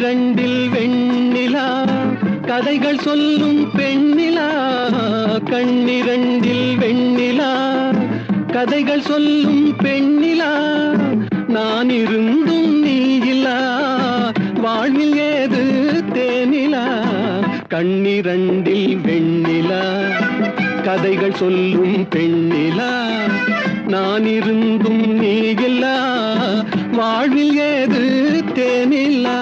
கண்ணிரண்டில் வெண்ணிலா கதைகள் சொல்லும் பெண்ணிலா. கண்ணிரண்டில் வெண்ணிலா கதைகள் சொல்லும் பெண்ணிலா. நான் இருந்தும் நீயில்லா வாழ்வில் ஏது தேனிலா. கண்ணிரண்டில் வெண்ணிலா கதைகள் சொல்லும் பெண்ணிலா. நான் இருந்தும் நீயில்லா வாழ்வில் ஏது தேனிலா.